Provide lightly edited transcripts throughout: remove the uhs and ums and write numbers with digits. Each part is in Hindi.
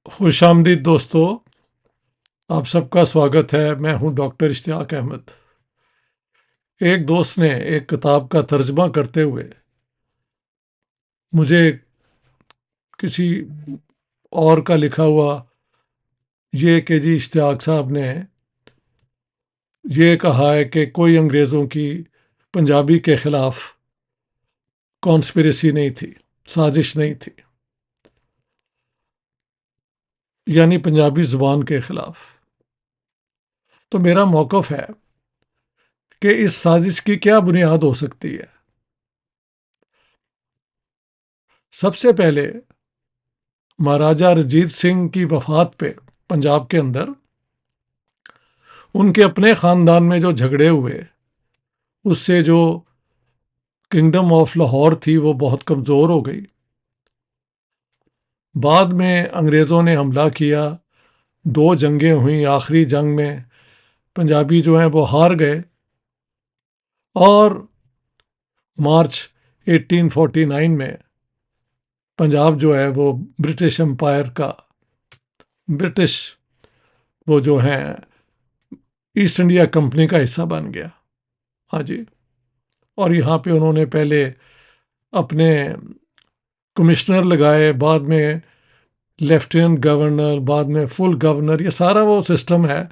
खुशामदीद दोस्तों, आप सबका स्वागत है। मैं हूं डॉक्टर इश्तियाक अहमद। एक दोस्त ने एक किताब का तर्जमा करते हुए मुझे किसी और का लिखा हुआ ये कि जी इश्तियाक साहब ने ये कहा है कि कोई अंग्रेज़ों की पंजाबी के ख़िलाफ़ कॉन्स्पिरेसी नहीं थी, साजिश नहीं थी, यानी पंजाबी ज़ुबान के ख़िलाफ़। तो मेरा मौक़िफ़ है कि इस साजिश की क्या बुनियाद हो सकती है। सबसे पहले महाराजा रंजीत सिंह की वफ़ात पे पंजाब के अंदर उनके अपने ख़ानदान में जो झगड़े हुए, उससे जो किंगडम ऑफ लाहौर थी वो बहुत कमज़ोर हो गई। बाद में अंग्रेज़ों ने हमला किया, 2 जंगें हुई, आखिरी जंग में पंजाबी जो हैं वो हार गए और मार्च 1849 में पंजाब जो है वो ब्रिटिश एम्पायर का, ब्रिटिश वो जो हैं ईस्ट इंडिया कंपनी का हिस्सा बन गया। हाँ जी। और यहाँ पे उन्होंने पहले अपने कमिश्नर लगाए, बाद में लेफ्टिनेंट गवर्नर, बाद में फुल गवर्नर। ये सारा वो सिस्टम है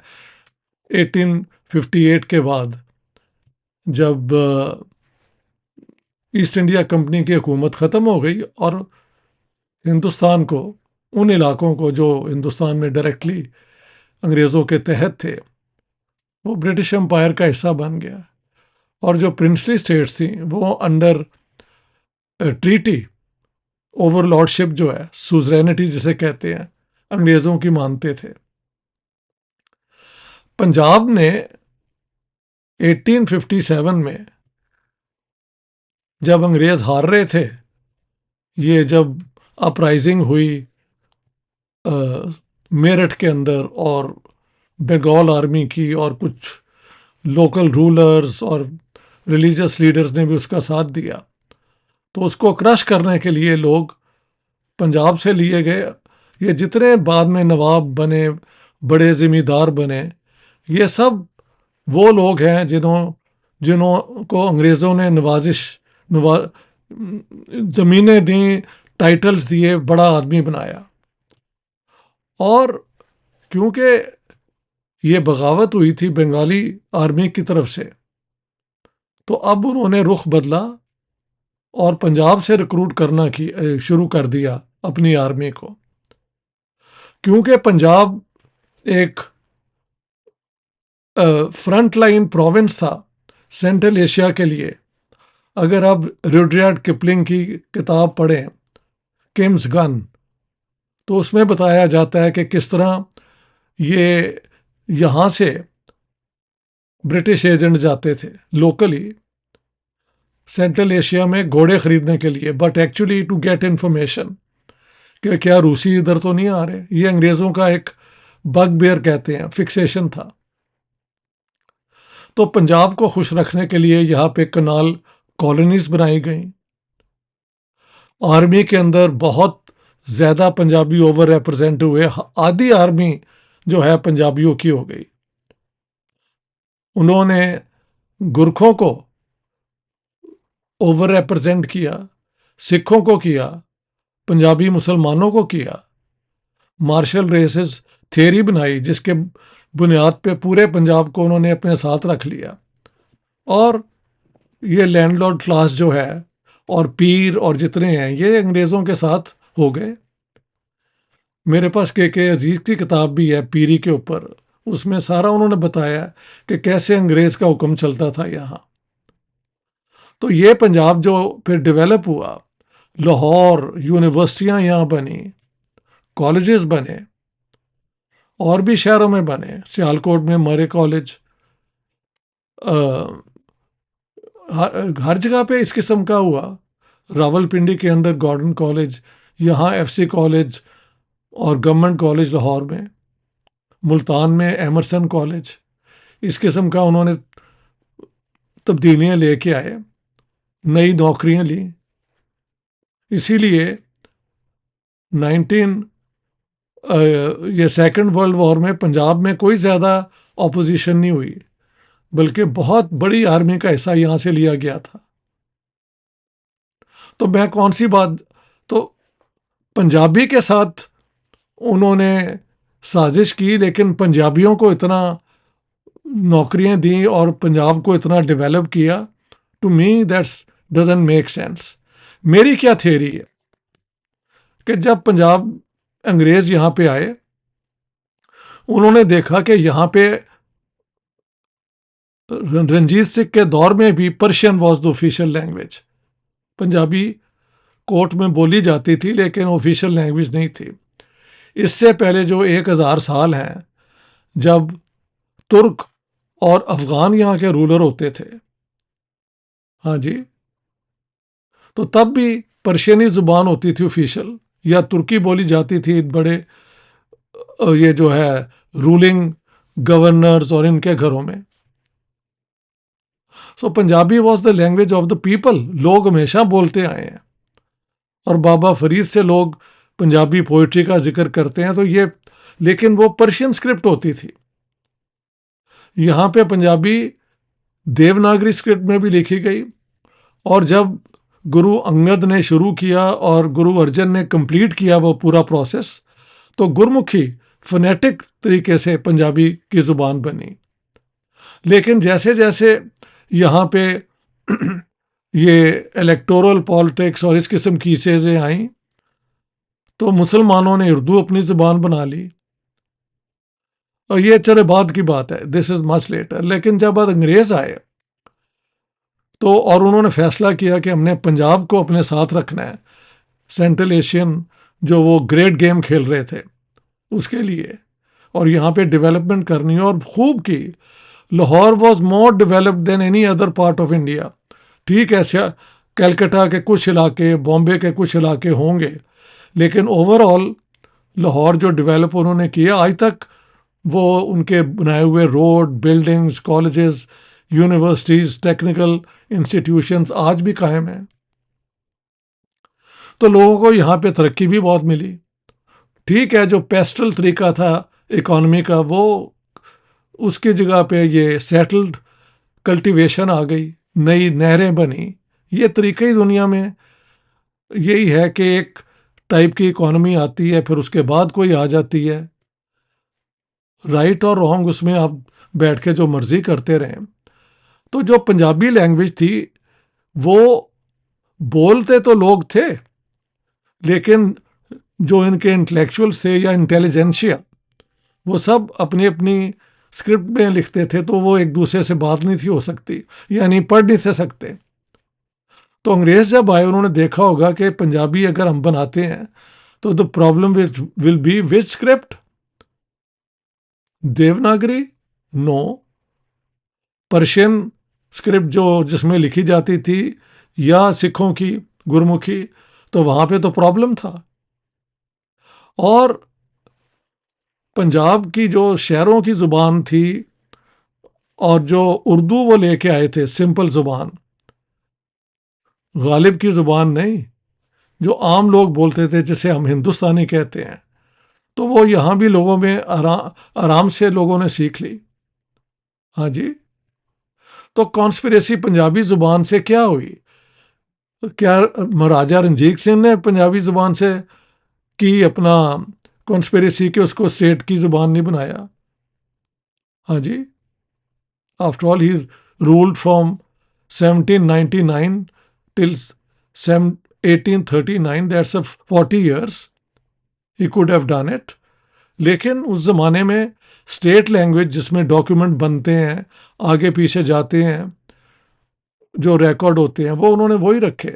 1858 के बाद, जब ईस्ट इंडिया कंपनी की हुकूमत ख़त्म हो गई और हिंदुस्तान को, उन इलाकों को जो हिंदुस्तान में डायरेक्टली अंग्रेज़ों के तहत थे, वो ब्रिटिश एम्पायर का हिस्सा बन गया। और जो प्रिंसली स्टेट्स थी वो अंडर ट्रीटी ओवरलॉर्डशिप जो है, सुजरेनिटी जिसे कहते हैं, अंग्रेज़ों की मानते थे। पंजाब ने 1857 में जब अंग्रेज़ हार रहे थे, ये जब अपराइजिंग हुई मेरठ के अंदर और बंगाल आर्मी की और कुछ लोकल रूलर्स और रिलीजियस लीडर्स ने भी उसका साथ दिया, तो उसको क्रश करने के लिए लोग पंजाब से लिए गए। ये जितने बाद में नवाब बने, बड़े ज़मींदार बने, ये सब वो लोग हैं जिन्हों जिन्हों को अंग्रेज़ों ने नवा ज़मीनें दी, टाइटल्स दिए, बड़ा आदमी बनाया। और क्योंकि ये बगावत हुई थी बंगाली आर्मी की तरफ से, तो अब उन्होंने रुख बदला और पंजाब से रिक्रूट करना शुरू कर दिया अपनी आर्मी को। क्योंकि पंजाब एक फ्रंट लाइन प्रोविंस था सेंट्रल एशिया के लिए। अगर आप रुडयार्ड किपलिंग की किताब पढ़ें, किम्स गन, तो उसमें बताया जाता है कि किस तरह ये यहाँ से ब्रिटिश एजेंट जाते थे लोकली सेंट्रल एशिया में घोड़े खरीदने के लिए, but actually to get information कि क्या रूसी इधर तो नहीं आ रहे। ये अंग्रेज़ों का एक बगबेयर कहते हैं, फिक्सेशन था। तो पंजाब को खुश रखने के लिए यहाँ पे कनाल कॉलोनीज बनाई गई। आर्मी के अंदर बहुत ज़्यादा पंजाबी ओवर रिप्रेजेंट हुए, आधी आर्मी जो है पंजाबियों की हो गई। उन्होंने गुरखों को ओवर रिप्रेजेंट किया, सिखों को किया, पंजाबी मुसलमानों को किया। मार्शल रेसेस थियरी बनाई जिसके बुनियाद पे पूरे पंजाब को उन्होंने अपने साथ रख लिया। और ये लैंडलॉर्ड क्लास जो है और पीर और जितने हैं ये अंग्रेज़ों के साथ हो गए। मेरे पास के अजीज़ की किताब भी है पीरी के ऊपर, उसमें सारा उन्होंने बताया कि कैसे अंग्रेज़ का हुक्म चलता था यहाँ। तो ये पंजाब जो फिर डेवलप हुआ, लाहौर यूनिवर्सिटियाँ यहाँ बनी, कॉलेजेस बने, और भी शहरों में बने, सियालकोट में मरे कॉलेज, हर जगह पे इस किस्म का हुआ। रावलपिंडी के अंदर गॉर्डन कॉलेज, यहाँ एफसी कॉलेज और गवर्नमेंट कॉलेज लाहौर में, मुल्तान में एमरसन कॉलेज। इस किस्म का उन्होंने तब्दीलियाँ लेके आए, नई नौकरियाँ ली। इसीलिए 19 ये सेकंड वर्ल्ड वॉर में पंजाब में कोई ज़्यादा ऑपोजिशन नहीं हुई, बल्कि बहुत बड़ी आर्मी का हिस्सा यहाँ से लिया गया था। तो मैं कौन सी बात, तो पंजाबी के साथ उन्होंने साजिश की, लेकिन पंजाबियों को इतना नौकरियां दी और पंजाब को इतना डेवलप किया। To me that's doesn't make sense. मेरी क्या थियरी है कि जब पंजाब अंग्रेज यहाँ पे आए, उन्होंने देखा कि यहाँ पे रंजीत सिंह के दौर में भी Persian was the official language. Punjabi court में बोली जाती थी लेकिन ऑफिशियल लैंग्वेज नहीं थी। इससे पहले जो 1000 साल हैं, जब तुर्क और अफगान यहाँ के रूलर होते थे, हाँ जी, तो तब भी पर्शियनी ज़ुबान होती थी ऑफिशियल, या तुर्की बोली जाती थी बड़े ये जो है रूलिंग गवर्नर्स और इनके घरों में। So Punjabi was the language of the people, लोग हमेशा बोलते आए हैं। और बाबा फरीद से लोग पंजाबी पोइट्री का जिक्र करते हैं, तो ये, लेकिन वो पर्शियन स्क्रिप्ट होती थी। यहाँ पे पंजाबी देवनागरी स्क्रिप्ट में भी लिखी गई, और जब गुरु अंगद ने शुरू किया और गुरु अर्जन ने कंप्लीट किया वो पूरा प्रोसेस, तो गुरमुखी फोनेटिक तरीके से पंजाबी की ज़ुबान बनी। लेकिन जैसे जैसे यहाँ पे ये इलेक्टोरल पॉलिटिक्स और इस किस्म की चीज़ें आई, तो मुसलमानों ने उर्दू अपनी ज़ुबान बना ली। और ये चले बाद की बात है, दिस इज़ मच लेटर। लेकिन जब अंग्रेज़ आए तो, और उन्होंने फैसला किया कि हमने पंजाब को अपने साथ रखना है, सेंट्रल एशियन जो वो ग्रेट गेम खेल रहे थे उसके लिए, और यहाँ पे डेवलपमेंट करनी है, और खूब की। Lahore was more developed than any other part of India. ठीक है, कलकत्ता के कुछ इलाके, बॉम्बे के कुछ इलाके होंगे, लेकिन ओवरऑल लाहौर जो डेवलप उन्होंने किया, आज तक वो उनके बनाए हुए road, buildings, colleges, universities, technical institutions आज भी कायम हैं। तो लोगों को यहाँ पे तरक्की भी बहुत मिली। ठीक है, जो पेस्टल तरीका था इकॉनमी का, वो उसकी जगह पे ये सेटल्ड कल्टीवेशन आ गई, नई नहरें बनी। ये तरीका ही दुनिया में यही है कि एक टाइप की इकॉनमी आती है, फिर उसके बाद कोई आ जाती है। राइट और रॉन्ग उसमें आप बैठ के जो मर्जी करते रहें। तो जो पंजाबी लैंग्वेज थी, वो बोलते तो लोग थे, लेकिन जो इनके इंटेलेक्चुअल्स थे या इंटेलिजेंशिया, वो सब अपनी अपनी स्क्रिप्ट में लिखते थे, तो वो एक दूसरे से बात नहीं थी हो सकती, यानी पढ़ नहीं थे सकते। तो अंग्रेज जब आए, उन्होंने देखा होगा कि पंजाबी अगर हम बनाते हैं तो the problem will be which script, Devanagari, no, Persian script जो जिसमें लिखी जाती थी, या सिखों की गुरमुखी, तो वहाँ पे तो प्रॉब्लम था। और पंजाब की जो शहरों की ज़ुबान थी, और जो उर्दू वो लेके आए थे, सिंपल ज़ुबान, गालिब की ज़ुबान नहीं, जो आम लोग बोलते थे, जिसे हम हिंदुस्तानी कहते हैं, तो वो यहाँ भी लोगों में आराम से लोगों ने सीख ली। हाँ जी। तो कॉन्स्पिरेसी पंजाबी ज़ुबान से क्या हुई? क्या महाराजा रंजीत सिंह ने पंजाबी ज़ुबान से की अपना कॉन्स्पिरेसी के उसको स्टेट की ज़ुबान नहीं बनाया? हाँ जी। After all he ruled from 1799 till 1839, that's 40 years. He could have done it. लेकिन उस ज़माने में स्टेट लैंग्वेज जिसमें डॉक्यूमेंट बनते हैं, आगे पीछे जाते हैं, जो रिकॉर्ड होते हैं, वो उन्होंने वही रखे।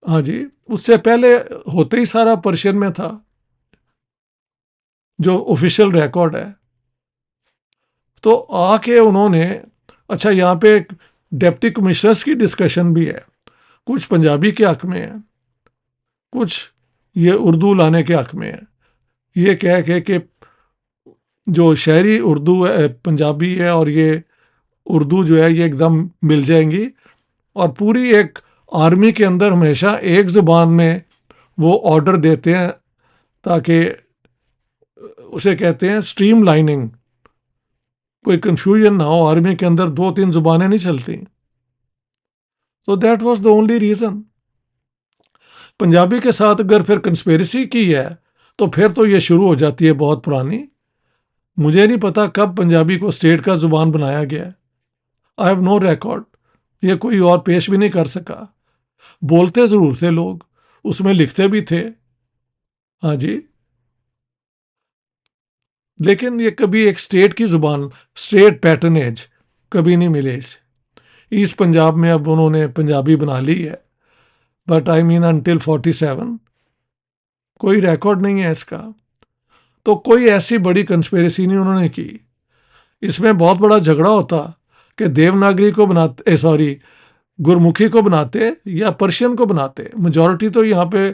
हाँ जी, उससे पहले होते ही सारा पर्शियन में था, जो ऑफिशियल रिकॉर्ड है। तो आके उन्होंने, अच्छा यहाँ पे डिप्टी कमिश्नर्स की डिस्कशन भी है, कुछ पंजाबी के हक में है, कुछ ये उर्दू लाने के हक में है। ये कह के कि जो शहरी उर्दू है, पंजाबी है, और ये उर्दू जो है, ये एकदम मिल जाएंगी, और पूरी एक आर्मी के अंदर हमेशा एक ज़ुबान में वो ऑर्डर देते हैं ताकि उसे कहते हैं स्ट्रीम लाइनिंग, कोई कंफ्यूजन ना हो, आर्मी के अंदर 2-3 जुबानें नहीं चलती। तो that was the only reason. Punjabi के साथ अगर फिर कंस्पेरेसी की है तो फिर तो ये शुरू हो जाती है बहुत पुरानी। मुझे नहीं पता कब पंजाबी को स्टेट का जुबान बनाया गया है। I have no record. ये कोई और पेश भी नहीं कर सका। बोलते ज़रूर थे लोग, उसमें लिखते भी थे, हाँ जी, लेकिन ये कभी एक स्टेट की जुबान, स्टेट पैटर्नेज कभी नहीं मिले इसे। ईस्ट पंजाब में अब उन्होंने पंजाबी बना ली है, बट आई मीन अनटिल 47 कोई रिकॉर्ड नहीं है इसका। तो कोई ऐसी बड़ी कंस्पेरेसी नहीं उन्होंने की। इसमें बहुत बड़ा झगड़ा होता कि देवनागरी को बनाते, सॉरी, गुरमुखी को बनाते या पर्शियन को बनाते। मेजॉरिटी तो यहाँ पे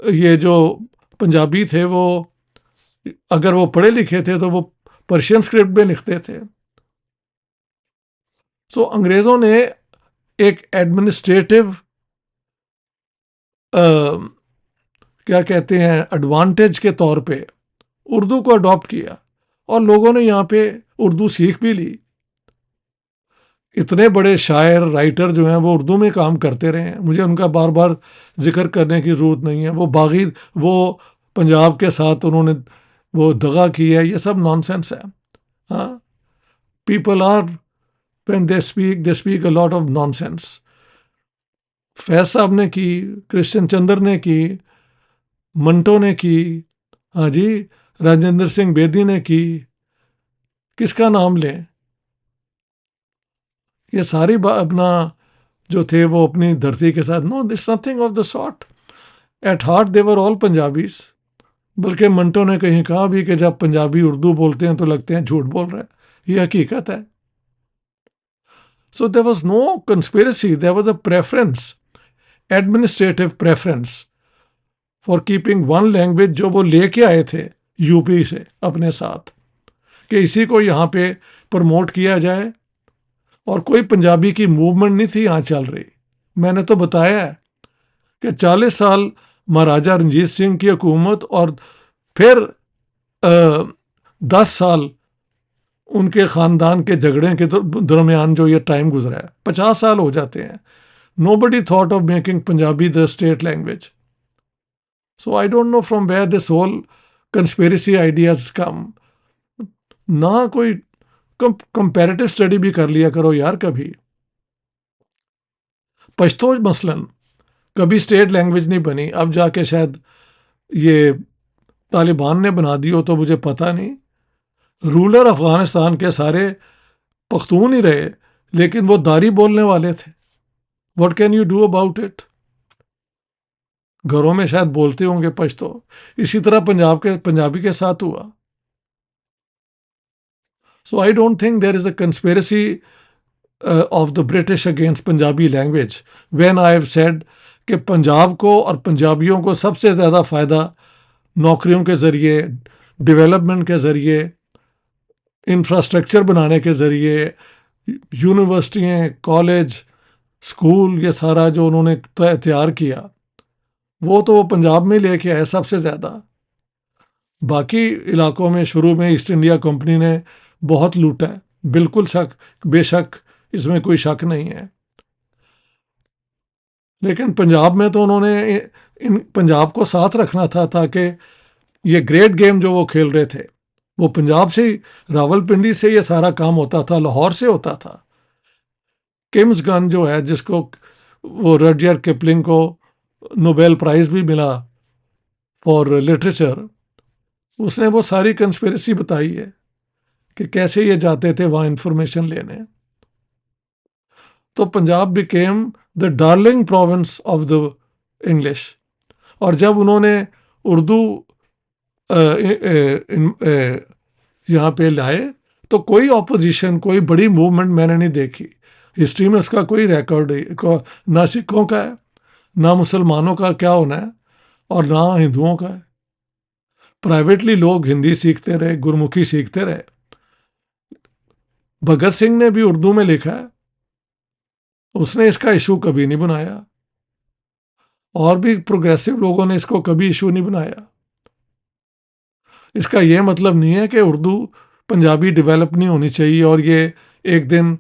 ये जो पंजाबी थे वो, अगर वो पढ़े लिखे थे तो वो पर्शियन स्क्रिप्ट में लिखते थे। सो अंग्रेज़ों ने एक एडमिनिस्ट्रेटिव क्या कहते हैं एडवांटेज के तौर पे उर्दू को अडॉप्ट किया और लोगों ने यहाँ पे उर्दू सीख भी ली। इतने बड़े शायर राइटर जो हैं वो उर्दू में काम करते रहे हैं, मुझे उनका बार बार जिक्र करने की ज़रूरत नहीं है। वो बागी, वो पंजाब के साथ उन्होंने वो दगा की है, ये सब नॉनसेंस है। हाँ, people are when they speak a lot of nonsense. Faiz sahab ने की, कृष्ण चंद्र ने की, मंटो ने की, हाँ जी, राजेंद्र सिंह बेदी ने की, किसका नाम लें, ये सारी अपना जो थे वो अपनी धरती के साथ, no this nothing of the sort. At heart they were all Punjabis. बल्कि मंटो ने कहीं कहा भी कि जब पंजाबी उर्दू बोलते हैं तो लगते हैं झूठ बोल रहे हैं, ये हकीकत है। So there was no conspiracy, there was a preference, administrative preference for keeping one language जो वो लेके आए थे यूपी से अपने साथ, कि इसी को यहाँ पे प्रमोट किया जाए। और कोई पंजाबी की मूवमेंट नहीं थी यहाँ चल रही। मैंने तो बताया है कि 40 साल महाराजा रंजीत सिंह की हुकूमत और फिर 10 साल उनके ख़ानदान के झगड़े के दरमियान जो ये टाइम गुजरा है, 50 साल हो जाते हैं। Nobody thought of making Punjabi the state language. So I don't know from where this whole conspiracy ideas come. ना कोई कंपैरेटिव स्टडी भी कर लिया करो यार कभी। पश्तो मसलन कभी स्टेट लैंग्वेज नहीं बनी, अब जाके शायद ये तालिबान ने बना दी हो तो मुझे पता नहीं। रूलर अफगानिस्तान के सारे पख्तून ही रहे, लेकिन वो दारी बोलने वाले थे। What can you do about it? घरों में शायद बोलते होंगे पश्तो। इसी तरह पंजाबी के साथ हुआ। So I don't think there is a conspiracy of the British against Punjabi language when I have said कि पंजाब को और पंजाबियों को सबसे ज़्यादा फ़ायदा नौकरियों के ज़रिए, डेवलपमेंट के ज़रिए, इंफ्रास्ट्रक्चर बनाने के ज़रिए, यूनिवर्सिटियाँ, कॉलेज, स्कूल, ये सारा जो उन्होंने तैयार किया वो तो वो पंजाब में लेके आए सबसे ज़्यादा। बाकी इलाकों में शुरू में ईस्ट इंडिया कंपनी ने बहुत लूटा है, बिल्कुल बेशक इसमें कोई शक नहीं है। लेकिन पंजाब में तो उन्होंने इन पंजाब को साथ रखना था ताकि ये ग्रेट गेम जो वो खेल रहे थे वो पंजाब से ही, रावलपिंडी से ये सारा काम होता था, लाहौर से होता था। किम्स गन जो है, जिसको वो रडजर्ड किपलिंग को नोबेल प्राइज़ भी मिला फॉर लिटरेचर, उसने वो सारी कंस्पिरेसी बताई है कि कैसे ये जाते थे वहाँ इंफॉर्मेशन लेने। तो Punjab became the darling province of the English. और जब उन्होंने उर्दू यहाँ पे लाए तो कोई ऑपोजिशन, कोई बड़ी मूवमेंट मैंने नहीं देखी। हिस्ट्री में उसका कोई रिकॉर्ड नहीं, ना सिखों का है, ना मुसलमानों का क्या होना है, और ना हिंदुओं का है। प्राइवेटली लोग हिंदी सीखते रहे, गुरमुखी सीखते रहे। भगत सिंह ने भी उर्दू में लिखा है, उसने इसका इशू कभी नहीं बनाया, और भी प्रोग्रेसिव लोगों ने इसको कभी इशू नहीं बनाया। इसका ये मतलब नहीं है कि उर्दू पंजाबी डेवलप नहीं होनी चाहिए और ये एक दिन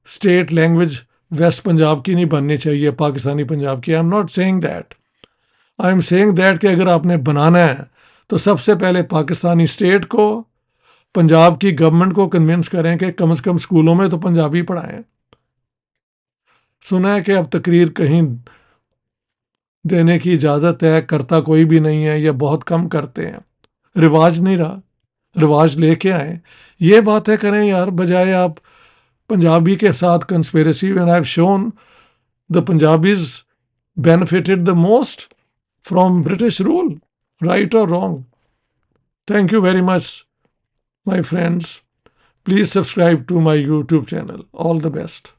स्टेट लैंग्वेज वेस्ट पंजाब की नहीं बननी चाहिए, पाकिस्तानी पंजाब की। I am not saying that. I am saying that कि अगर आपने बनाना है तो सबसे पहले पाकिस्तानी स्टेट को, पंजाब की गवर्नमेंट को कन्विंस करें कि कम से कम स्कूलों में तो पंजाबी पढ़ाएं। सुना है कि अब तकरीर कहीं देने की इजाज़त है, करता कोई भी नहीं है या बहुत कम करते हैं, रिवाज नहीं रहा, रिवाज लेके आए, ये बातें करें यार, बजाय आप पंजाबी के साथ conspiracy. When I have shown the Punjabis benefited the most from British rule, right or wrong. Thank you very much, my friends. Please subscribe to my YouTube channel. All the best.